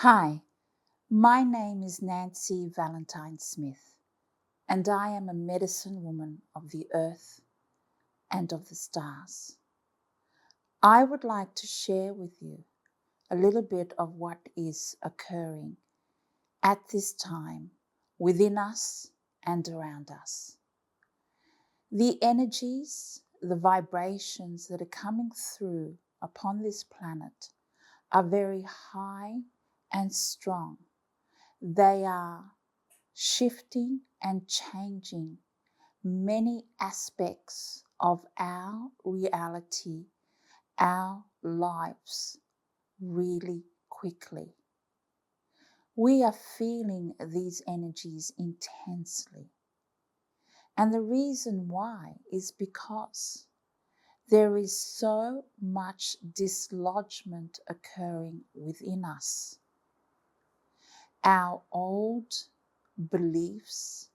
Hi, my name is Nancy Valentine Smith, and I am a medicine woman of the earth and of the stars. I would like to share with you a little bit of what is occurring at this time within us and around us. The energies, the vibrations that are coming through upon this planet are very high and strong. They are shifting and changing many aspects of our reality, our lives, really quickly. We are feeling these energies intensely. And the reason why is because there is so much dislodgement occurring within us. Our old beliefs,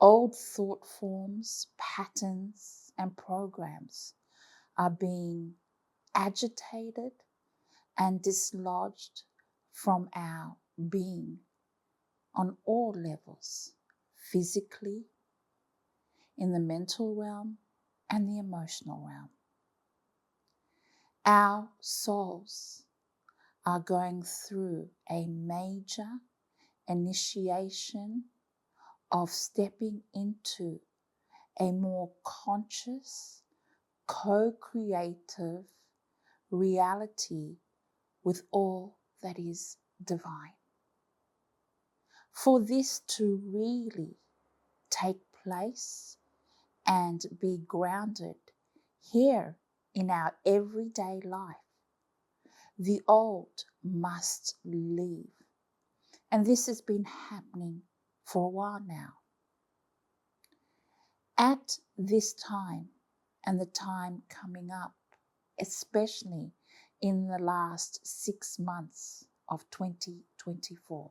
old thought forms, patterns, and programs are being agitated and dislodged from our being on all levels, physically, in the mental realm, and the emotional realm. Our souls are going through a major initiation of stepping into a more conscious, co-creative reality with all that is divine. For this to really take place and be grounded here in our everyday life, the old must leave. And this has been happening for a while now. At this time and the time coming up, especially in the last 6 months of 2024,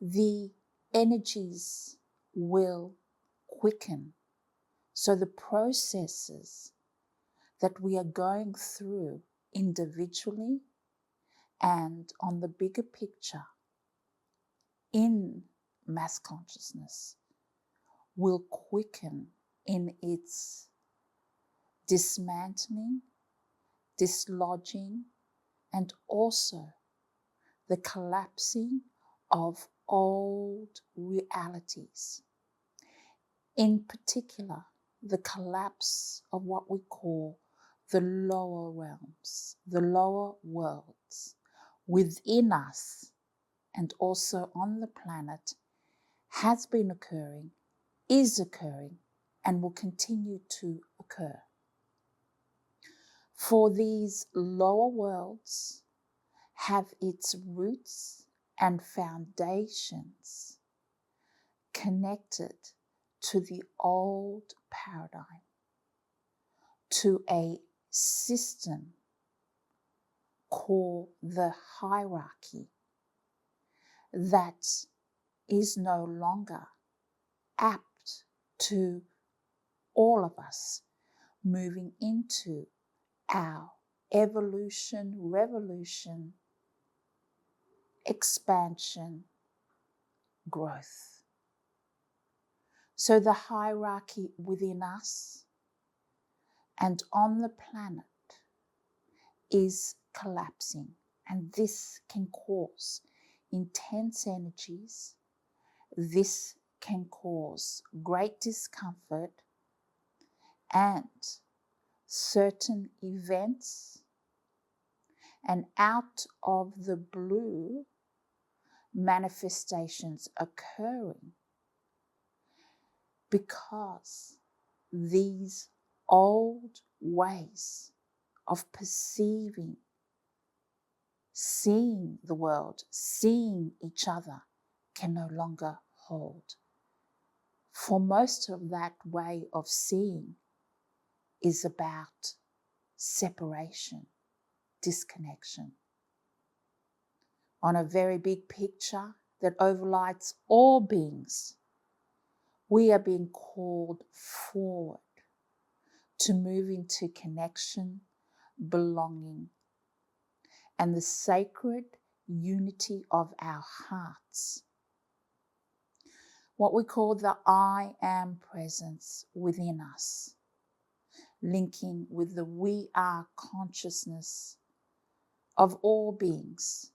the energies will quicken. So the processes that we are going through individually and on the bigger picture in mass consciousness will quicken in its dismantling, dislodging, and also the collapsing of old realities. In particular, the collapse of what we call the lower realms, the lower worlds within us and also on the planet has been occurring, is occurring, and will continue to occur. For these lower worlds have its roots and foundations connected to the old paradigm, to a system called the hierarchy that is no longer apt to all of us moving into our evolution, revolution, expansion, growth. So the hierarchy within us and on the planet is collapsing, and this can cause intense energies. This can cause great discomfort and certain events and out of the blue manifestations occurring because these old ways of perceiving, seeing the world, seeing each other can no longer hold. For most of that way of seeing is about separation, disconnection. On a very big picture that overlights all beings, we are being called forward to move into connection, belonging, and the sacred unity of our hearts. What we call the I am presence within us, linking with the we are consciousness of all beings.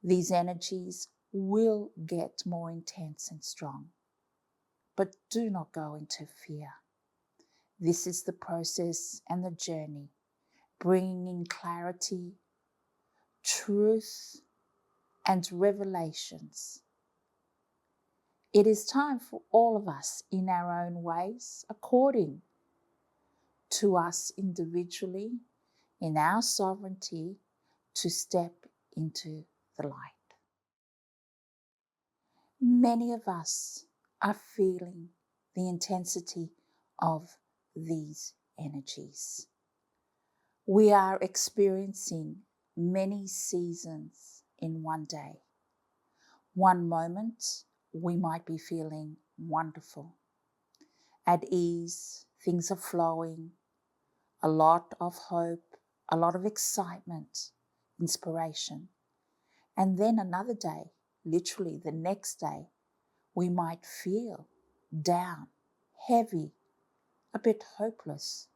These energies will get more intense and strong, but do not go into fear. This is the process and the journey, bringing in clarity, truth, and revelations. It is time for all of us in our own ways, according to us individually, in our sovereignty, to step into the light. Many of us are feeling the intensity of these energies. We are experiencing many seasons in one day. One moment, we might be feeling wonderful, at ease, things are flowing, a lot of hope, a lot of excitement, inspiration. And then another day, literally the next day, we might feel down, heavy, a bit hopeless,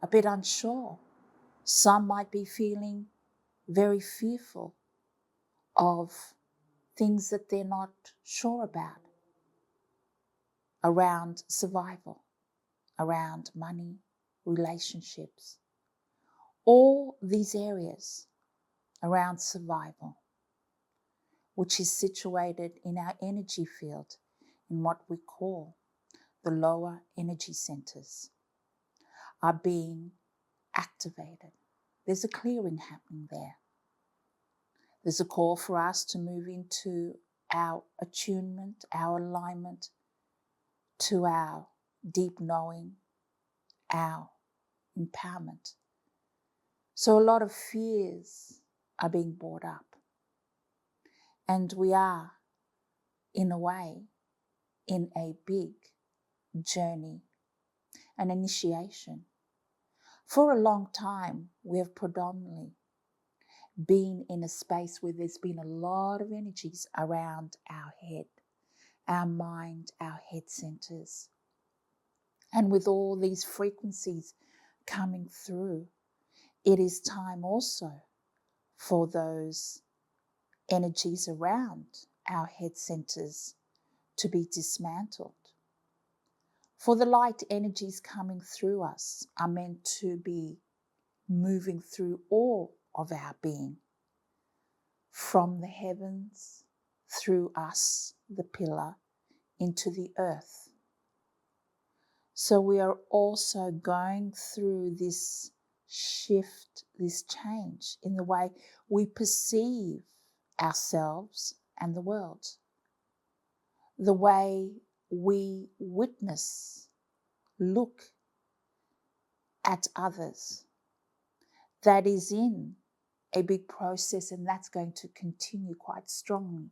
a bit unsure. Some might be feeling very fearful of things that they're not sure about around survival, around money, relationships, all these areas around survival, which is situated in our energy field in what we call the lower energy centers, are being activated. There's a clearing happening there. There's a call for us to move into our attunement, our alignment to our deep knowing, our empowerment. So a lot of fears are being brought up. And we are, in a way, in a big journey, an initiation. For a long time, we have predominantly been in a space where there's been a lot of energies around our head, our mind, our head centers. And with all these frequencies coming through, it is time also for those energies around our head centers to be dismantled. For the light energies coming through us are meant to be moving through all of our being, from the heavens, through us, the pillar, into the earth. So we are also going through this shift, this change in the way we perceive ourselves and the world, the way we witness, look at others. That is in a big process, and that's going to continue quite strongly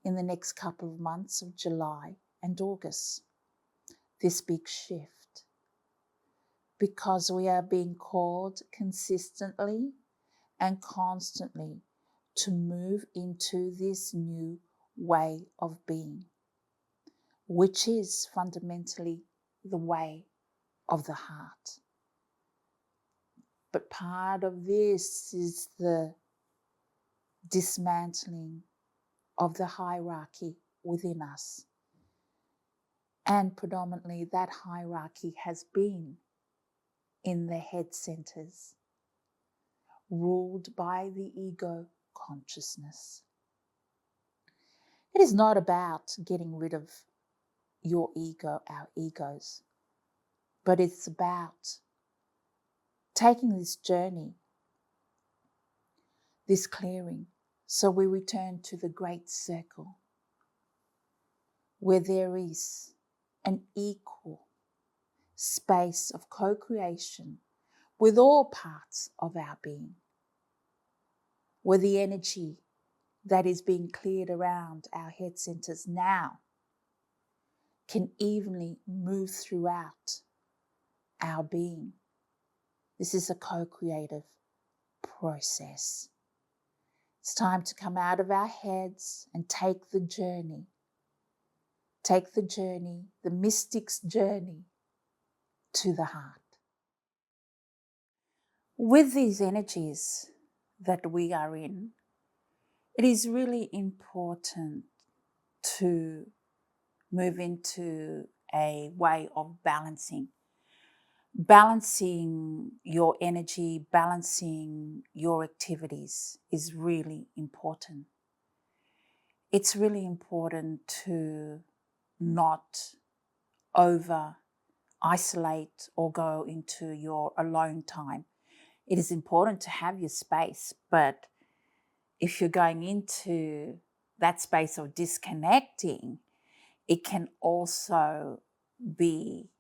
in the next couple of months of July and August. This big shift, because we are being called consistently and constantly to move into this new way of being, which is fundamentally the way of the heart. But part of this is the dismantling of the hierarchy within us. And predominantly that hierarchy has been in the head centers, ruled by the ego consciousness. It is not about getting rid of your ego, our egos, but it's about taking this journey, this clearing, so we return to the great circle where there is an equal space of co-creation with all parts of our being, where the energy that is being cleared around our head centers now can evenly move throughout our being. This is a co-creative process. It's time to come out of our heads and take the journey. Take the journey, the mystic's journey to the heart. With these energies that we are in, it is really important to move into a way of balancing your energy, balancing your activities is really important. It's really important to not over isolate or go into your alone time. It is important to have your space, but if you're going into that space of disconnecting, it can also be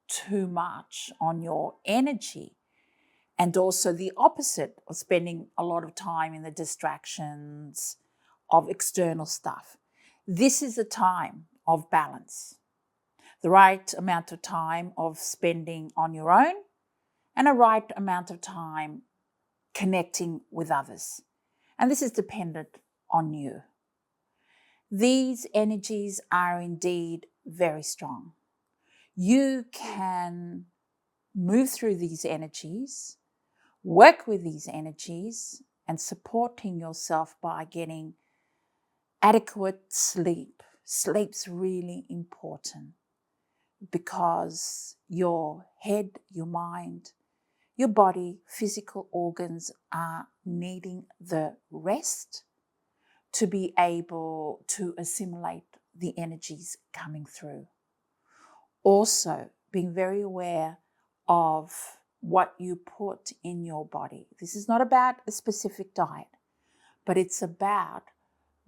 too much on your energy, and also the opposite of spending a lot of time in the distractions of external stuff. This is a time of balance, the right amount of time of spending on your own and a right amount of time connecting with others. And this is dependent on you. These energies are indeed very strong. You can move through these energies, work with these energies, and supporting yourself by getting adequate sleep. Sleep's really important because your head, your mind, your body, physical organs are needing the rest to be able to assimilate the energies coming through. Also, being very aware of what you put in your body. This is not about a specific diet, but it's about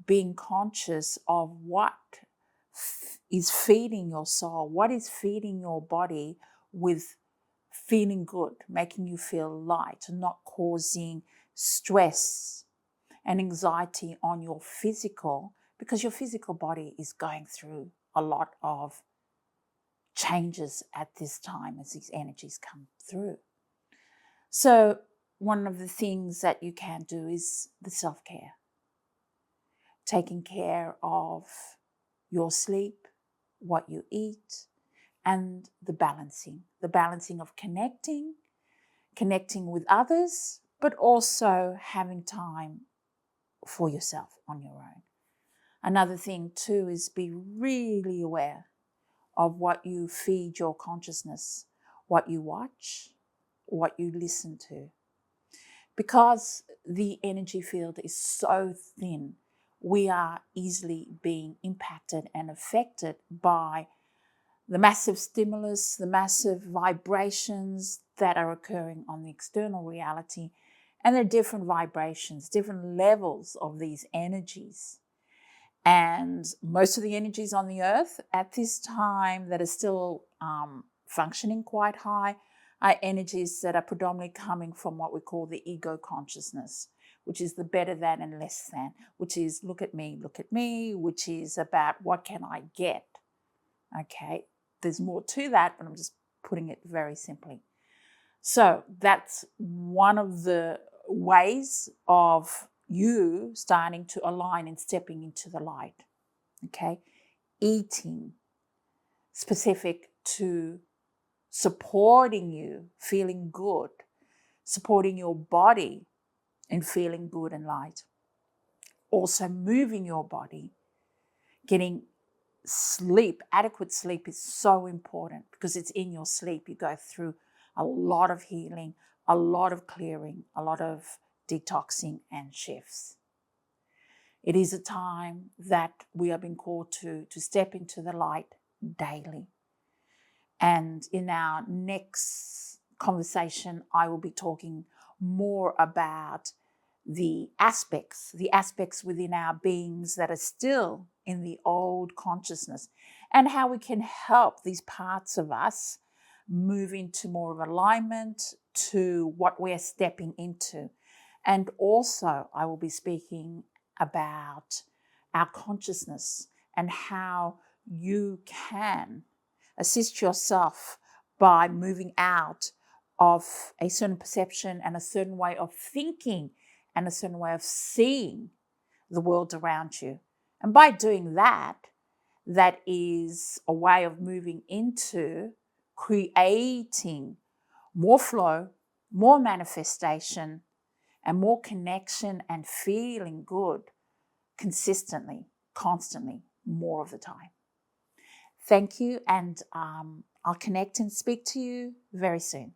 being conscious of what is feeding your soul, what is feeding your body with feeling good, making you feel light, and not causing stress and anxiety on your physical, because your physical body is going through a lot of changes at this time as these energies come through. So one of the things that you can do is the self-care, taking care of your sleep, what you eat, and the balancing of connecting with others, but also having time for yourself on your own. Another thing too is be really aware of what you feed your consciousness, what you watch, what you listen to. Because the energy field is so thin, we are easily being impacted and affected by the massive stimulus, the massive vibrations that are occurring on the external reality. And there are different vibrations, different levels of these energies. And most of the energies on the earth at this time that are still functioning quite high are energies that are predominantly coming from what we call the ego consciousness, which is the better than and less than, which is look at me, which is about what can I get. Okay, there's more to that, but I'm just putting it very simply. So that's one of the ways of you starting to align and stepping into the light. Okay, eating specific to supporting you, feeling good, supporting your body and feeling good and light. Also moving your body, getting sleep, adequate sleep is so important because it's in your sleep. You go through a lot of healing, a lot of clearing, a lot of detoxing and shifts. It is a time that we are being called to step into the light daily. And in our next conversation, I will be talking more about the aspects within our beings that are still in the old consciousness and how we can help these parts of us move into more of alignment to what we're stepping into. And also, I will be speaking about our consciousness and how you can assist yourself by moving out of a certain perception and a certain way of thinking and a certain way of seeing the world around you. And by doing that, that is a way of moving into creating more flow, more manifestation, and more connection and feeling good consistently, constantly, more of the time. Thank you, and I'll connect and speak to you very soon.